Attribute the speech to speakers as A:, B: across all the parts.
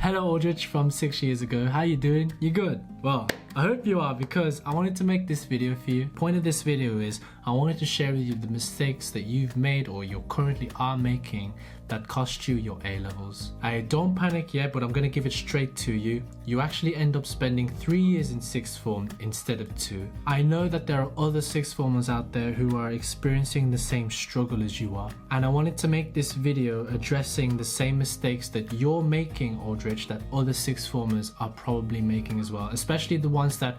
A: Hello Aldrich from 6 years ago. How you doing? You good? Well, I hope you are, because I wanted to make this video for you. Point of this video is I wanted to share with you the mistakes that you've made or you currently are making that cost you your A-levels. Don't panic yet, but I'm going to give it straight to you. You actually end up spending 3 years in sixth form instead of 2. I know that there are other sixth formers out there who are experiencing the same struggle as you are, and I wanted to make this video addressing the same mistakes that you're making, Aldrich, that other sixth formers are probably making as well, especially the ones that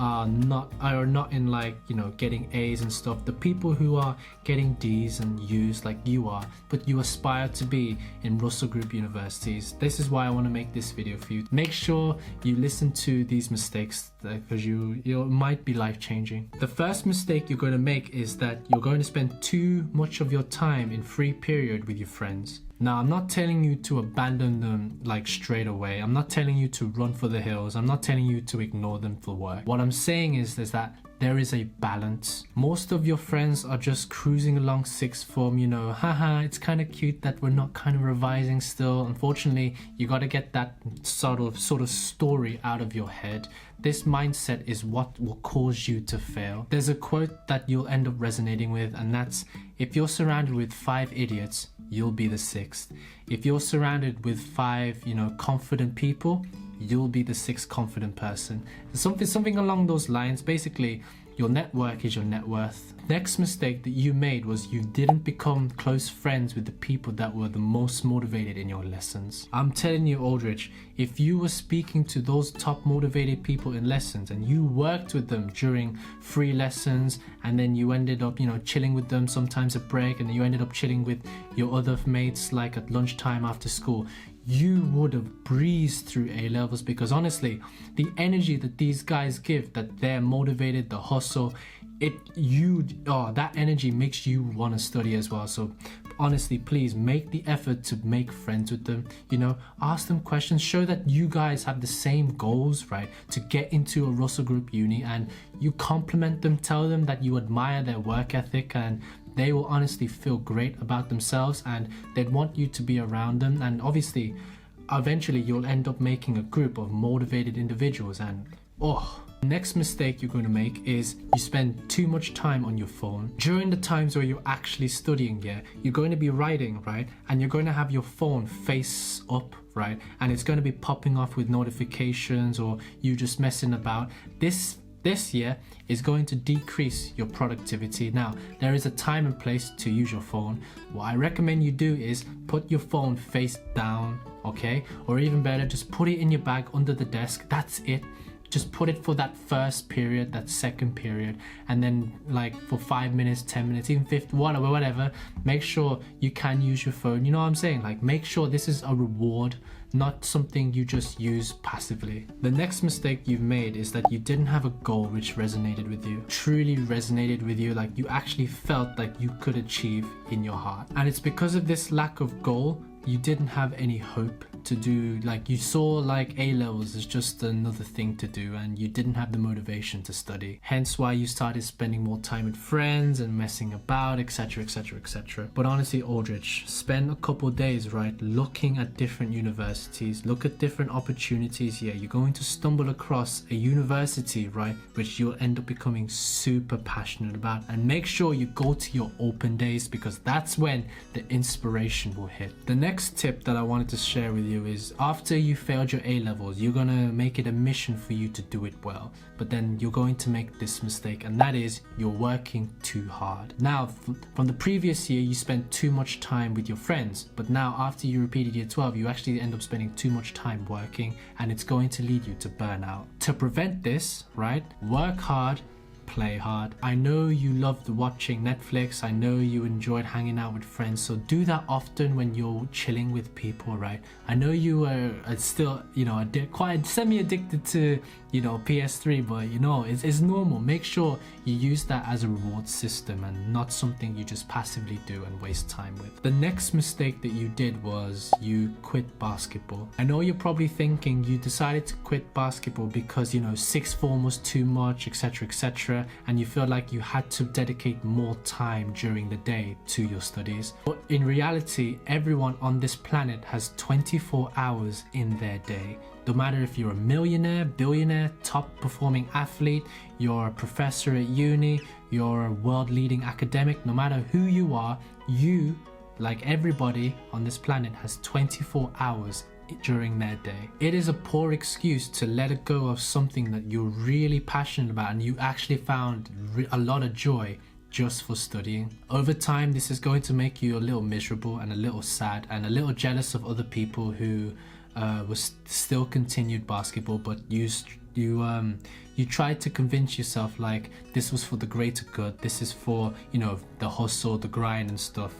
A: are not in, like, you know, getting A's and stuff. The people who are getting D's and U's like you are, but you aspire to be in Russell Group universities. This is why I want to make this video for you. Make sure you listen to these mistakes because it might be life-changing. The first mistake you're going to make is that you're going to spend too much of your time in free period with your friends. Now, I'm not telling you to abandon them like straight away. I'm not telling you to run for the hills. I'm not telling you to ignore them for work. What I'm saying is that there is a balance. Most of your friends are just cruising along sixth form, you know, haha, it's kind of cute that we're not kind of revising still. Unfortunately, you got to get that sort of story out of your head. This mindset is what will cause you to fail. There's a quote that you'll end up resonating with, and that's, if you're surrounded with 5 idiots, you'll be the 6th. If you're surrounded with 5, you know, confident people, you'll be the 6th confident person. Something along those lines. Basically, your network is your net worth. Next mistake that you made was you didn't become close friends with the people that were the most motivated in your lessons. I'm telling you, Aldrich, if you were speaking to those top motivated people in lessons and you worked with them during free lessons, and then you ended up, you know, chilling with them sometimes at break, and then you ended up chilling with your other mates like at lunchtime after school, you would have breezed through A-levels, because honestly, the energy that these guys give, that they're motivated, the hustle, that energy makes you want to study as well. So honestly, please make the effort to make friends with them. You know, ask them questions, show that you guys have the same goals, right, to get into a Russell Group uni, and you compliment them, tell them that you admire their work ethic, and they will honestly feel great about themselves and they'd want you to be around them. And obviously, eventually you'll end up making a group of motivated individuals. And next mistake you're going to make is you spend too much time on your phone. During the times where you're actually studying, you're going to be writing, right? And you're going to have your phone face up, right? And it's going to be popping off with notifications, or you just messing about. This year is going to decrease your productivity. Now, there is a time and place to use your phone. What I recommend you do is put your phone face down, okay? Or even better, just put it in your bag under the desk. That's it. Just put it for that first period, that second period, and then like for 5 minutes, 10 minutes, even 50, whatever. Make sure you can use your phone. You know what I'm saying? Like, make sure this is a reward, not something you just use passively. The next mistake you've made is that you didn't have a goal which resonated with you, truly resonated with you, like you actually felt like you could achieve in your heart. And it's because of this lack of goal, you didn't have any hope to do, like, you saw like A-levels as just another thing to do, and you didn't have the motivation to study. Hence why you started spending more time with friends and messing about, etc, etc, etc. But honestly, Aldrich, spend a couple days, right, looking at different universities, look at different opportunities. You're going to stumble across a university, right, which you'll end up becoming super passionate about, and make sure you go to your open days, because that's when the inspiration will hit. The next tip that I wanted to share with you is, after you failed your A-levels, you're gonna make it a mission for you to do it well, but then you're going to make this mistake, and that is you're working too hard. Now, from the previous year, you spent too much time with your friends, but now after you repeated year 12, you actually end up spending too much time working, and it's going to lead you to burnout. To prevent this, right, work hard, play hard. I know you loved watching Netflix. I know you enjoyed hanging out with friends. So do that often when you're chilling with people, right? I know you are still, you know, quite semi-addicted to, you know, PS3, but you know, it's normal. Make sure you use that as a reward system and not something you just passively do and waste time with. The next mistake that you did was you quit basketball. I know you're probably thinking you decided to quit basketball because, you know, sixth form was too much, etc, etc. extra and you feel like you had to dedicate more time during the day to your studies. But in reality, everyone on this planet has 24 hours in their day. No matter if you're a millionaire, billionaire, top performing athlete, you're a professor at uni, you're a world leading academic, no matter who you are, you, like everybody on this planet, has 24 hours during their day. It is a poor excuse to let go of something that you're really passionate about and you actually found a lot of joy just for studying. Over time, this is going to make you a little miserable and a little sad and a little jealous of other people who was still continued basketball, but you tried to convince yourself like this was for the greater good, this is for, you know, the hustle, the grind and stuff.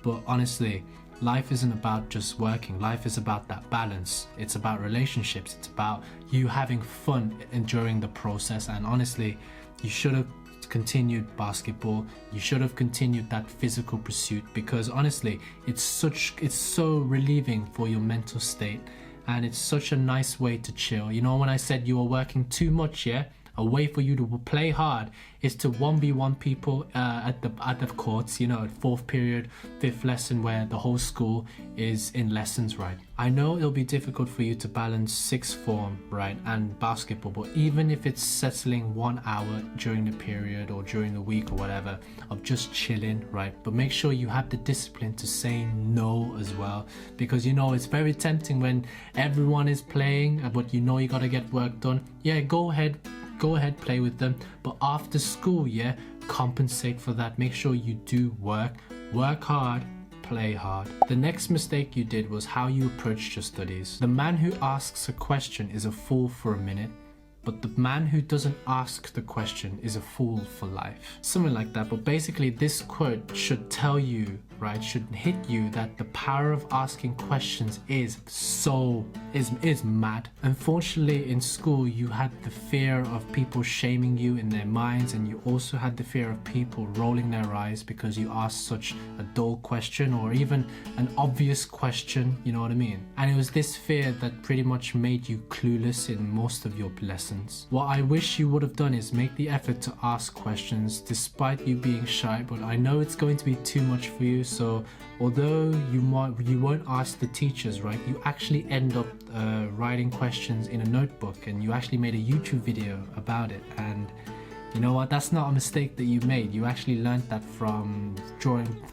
A: But honestly, life isn't about just working. Life is about that balance. It's about relationships. It's about you having fun during the process. And honestly, you should have continued basketball. You should have continued that physical pursuit, because honestly, it's so relieving for your mental state, and it's such a nice way to chill. You know, when I said you were working too much, yeah, a way for you to play hard is to 1v1 people at the courts, you know, at fourth period, fifth lesson, where the whole school is in lessons, right? I know it'll be difficult for you to balance sixth form, right, and basketball, but even if it's settling 1 hour during the period or during the week or whatever of just chilling, right, but make sure you have the discipline to say no as well, because you know it's very tempting when everyone is playing but you know you got to get work done. Yeah, go ahead, play with them, but after school, yeah, compensate for that. Make sure you do work hard, play hard. The next mistake you did was how you approached your studies. The man who asks a question is a fool for a minute, but the man who doesn't ask the question is a fool for life. Something like that. But basically this quote should tell you, right, should hit you that the power of asking questions is mad. Unfortunately, in school you had the fear of people shaming you in their minds, and you also had the fear of people rolling their eyes because you asked such a dull question or even an obvious question, you know what I mean? And it was this fear that pretty much made you clueless in most of your lessons. What I wish you would have done is make the effort to ask questions despite you being shy, but I know it's going to be too much for you. So although you won't ask the teachers, right, you actually end up writing questions in a notebook, and you actually made a YouTube video about it. And you know what, that's not a mistake that you made. You actually learned that from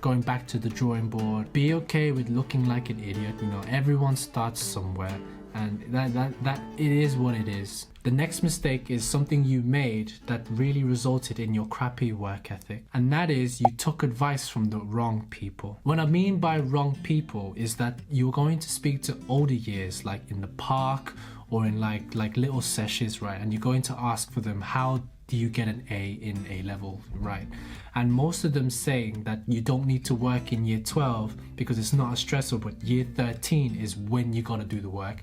A: going back to the drawing board. Be okay with looking like an idiot. You know, everyone starts somewhere, and that it is what it is. The next mistake is something you made that really resulted in your crappy work ethic, and that is you took advice from the wrong people. What I mean by wrong people is that you're going to speak to older years, like in the park or in like little sessions, right, and you're going to ask for them, how do you get an A in A level, right? And most of them saying that you don't need to work in year 12 because it's not as stressful, but year 13 is when you gotta do the work.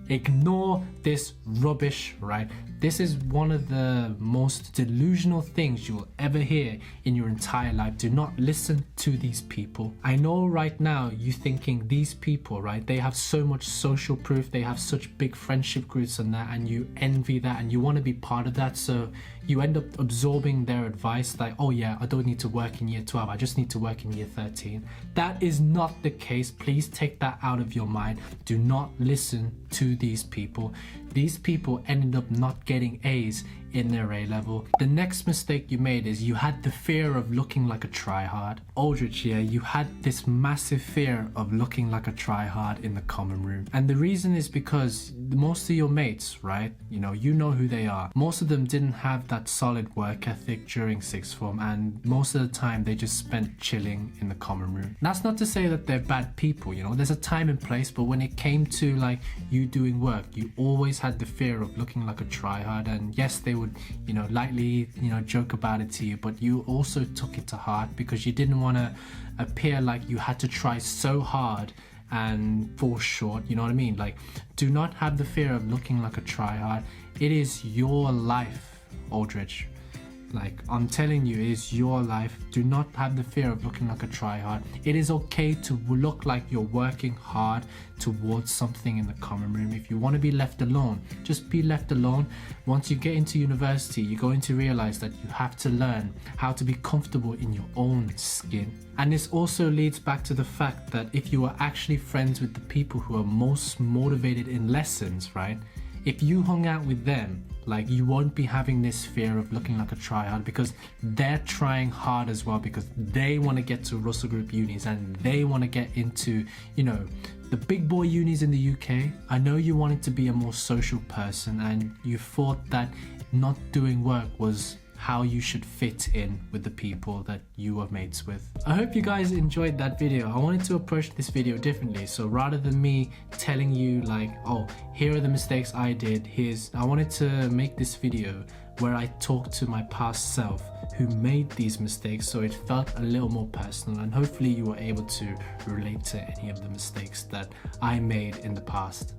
A: Ignore this rubbish, right? This is one of the most delusional things you will ever hear in your entire life. Do not listen to these people. I know right now you're thinking these people, right, they have so much social proof, they have such big friendship groups and that, and you envy that and you want to be part of that, so you end up absorbing their advice like, oh yeah, I don't need to work in year 12, I just need to work in year 13. That is not the case. Please take that out of your mind. Do not listen to these people. These people ended up not getting A's in their A level. The next mistake you made is you had the fear of looking like a tryhard. Aldrich, yeah, you had this massive fear of looking like a tryhard in the common room. And the reason is because most of your mates, right, you know who they are. Most of them didn't have that solid work ethic during sixth form, and most of the time they just spent chilling in the common room. That's not to say that they're bad people, you know, there's a time and place, but when it came to like you doing work, you always had the fear of looking like a tryhard. And yes, they would, you know, lightly, you know, joke about it to you, but you also took it to heart because you didn't want to appear like you had to try so hard and fall short, you know what I mean? Like, do not have the fear of looking like a tryhard. It is your life, Aldrich. Like, I'm telling you, it is your life. Do not have the fear of looking like a tryhard. It is okay to look like you're working hard towards something in the common room. If you want to be left alone, just be left alone. Once you get into university, you're going to realize that you have to learn how to be comfortable in your own skin. And this also leads back to the fact that if you are actually friends with the people who are most motivated in lessons, right? If you hung out with them, like, you won't be having this fear of looking like a tryhard, because they're trying hard as well, because they want to get to Russell Group unis and they want to get into, you know, the big boy unis in the UK. I know you wanted to be a more social person and you thought that not doing work was how you should fit in with the people that you were mates with. I hope you guys enjoyed that video. I wanted to approach this video differently. So rather than me telling you like, oh, here are the mistakes I did, I wanted to make this video where I talked to my past self who made these mistakes, so it felt a little more personal, and hopefully you were able to relate to any of the mistakes that I made in the past.